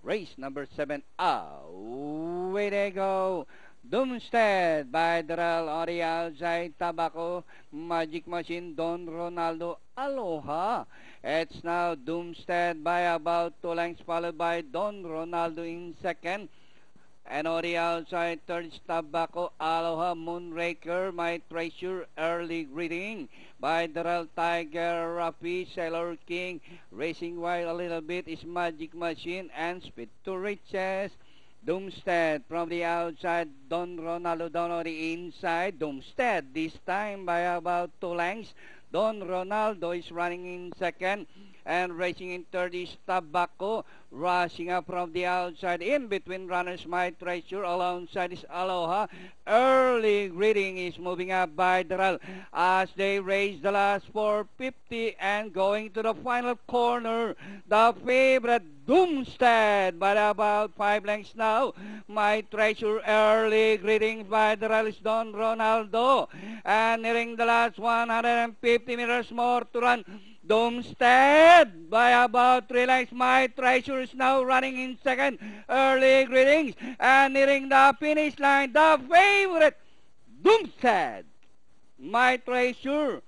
Race number 7. Away they go. Doomstead by Darrell on the outside. Tabaco, Magic Machine, Don Ronaldo, Aloha. It's now Doomstead by about 2 lengths, followed by Don Ronaldo in second. And on the outside, third is Tabaco, Aloha, Moonraker, My Treasure, Early Greeting by Darrell, Tiger, Rafi, Sailor King. Racing wild a little bit is Magic Machine and Speed to Riches. Doomstead from the outside, Don Ronaldo down on the inside. Doomstead this time by about 2 lengths. Don Ronaldo is running in second. And racing in third is Tabaco, rushing up from the outside. In between runners, My Treasure. Alongside is Aloha. Early Greeting is moving up by Darrell as they race the last 450 and going to the final corner. The favorite Doomstead by about 5 lengths now. My Treasure, Early Greeting by Darrell is Don Ronaldo. And nearing the last 150 meters more to run. Doomstead by about 3 lengths. My Treasure is now running in second. Early Greetings and nearing the finish line. The favorite Doomstead, My Treasure,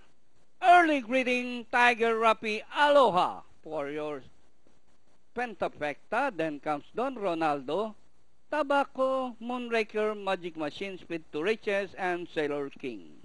Early Greeting, Tiger, Rapi, Aloha for your Pentafecta. Then comes Don Ronaldo, Tabaco, Moonraker, Magic Machine, Speed to Riches, and Sailor King.